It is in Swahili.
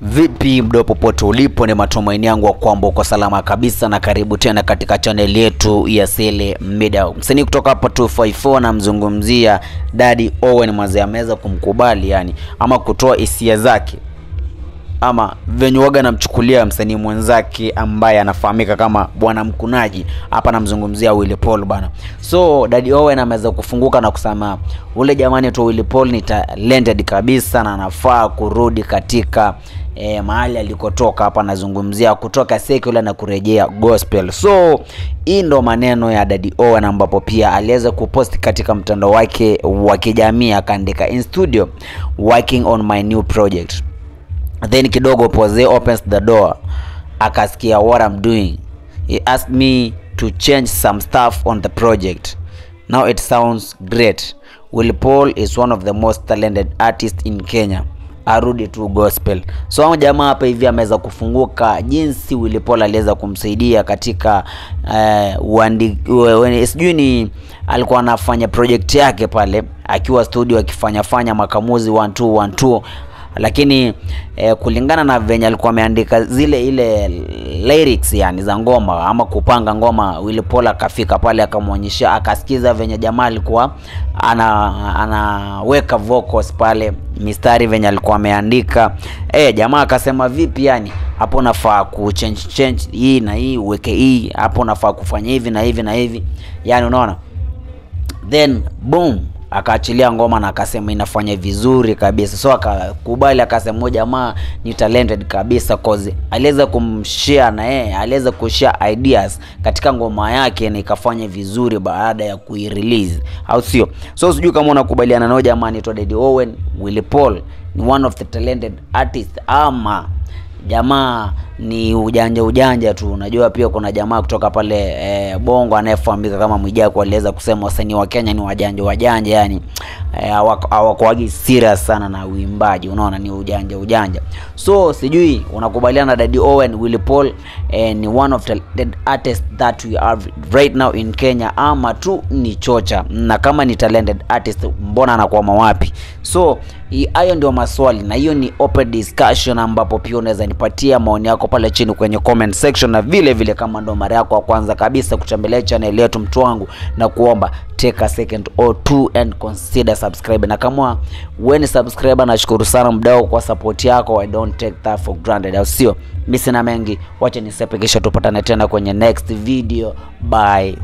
Vipi mdo popote ulipo, ni matumaini yangu kwamba uko salama kabisa, na karibu tena katika channel yetu ya Sele Media. Msanii kutoka hapa 254 na mzungumzia Daddy Owen Mazee ameweza kumkubali ama kutoa hisia zake ama venye waga namchukulia msanii mwenzake ambaye anafahamika kama Bwana Mkunaji. Hapa namzungumzia Willy Paul bana. So Daddy Owen ameweza kufunguka na kusema ule jamani tu Willy Paul ni talented kabisa na anafaa kurudi katika mahali alikotoka. Hapa nazungumzia kutoka secular na kurejea gospel. So hii ndo maneno ya Daddy Owen, ambapo pia aliweza kupost katika mtandao wake wa kijamii akaandika, in studio working on my new project. Then kidogo Pose opens the door, akasikia what I'm doing. He asked me to change some stuff on the project. Now it sounds great. Willy Paul is one of the most talented artists in Kenya. Arudi tu gospel. So jamaa hapa hivi ameweza kufunguka jinsi Willy Paul aliweza kumsaidia katika sijui ni alikuwa anafanya project yake pale akiwa studio akifanya makamuzi 1 2 lakini kulingana na venye alikuwa ameandika ile lyrics za ngoma ama kupanga ngoma, Willy Paul akafika pale akamwonyesha, akasikiza venye jamaa alikuwa anaweka vocals pale, mistari venye alikuwa ameandika. Jamaa akasema vipi hapo nafaa change hii na hii, uweke hii hapo, nafaa kufanya hivi na hivi na hivi, unaona. Then boom, akaachilia ngoma na akasema inafanya vizuri kabisa. So akakubali, akasema jamaa ni talented kabisa, cause aliweza kumshare na aliweza kushare ideas katika ngoma yake na ikafanya vizuri baada ya kuirelease, au sio? So sijui kama unakubaliana nao jamaa ni Daddy Owen. Willy Paul ni one of the talented artists ama jamaa ni ujanja tu. Unajua pia kuna jamaa kutoka pale Bongo anayefahamika kama Mwijaku aliweza kusema wasanii wa Kenya ni wajanja hawakuagi serious sana na uimbaji, unaona, ni ujanja. So sijui unakubaliana na Daddy Owen, Willy Paul ni one of the artists that we have right now in Kenya ama tu ni chocha? Na kama ni talented artist, mbona anakuwa wapi? So hayo ndio maswali na hiyo ni open discussion, ambapo pia unaweza nipatia maoni yako pale chini kwenye comment section, na vile kama ndo mara yako ya kwanza kabisa kutembelea channel yetu mtu wangu, na kuomba take a second or two and consider subscribe. Na kama wewe ni subscriber, nashukuru sana mdau kwa support yako. I don't take that for granted, au sio? Mimi sina mengi, wacha nisepe, kisha tupatane tena kwenye next video. Bye.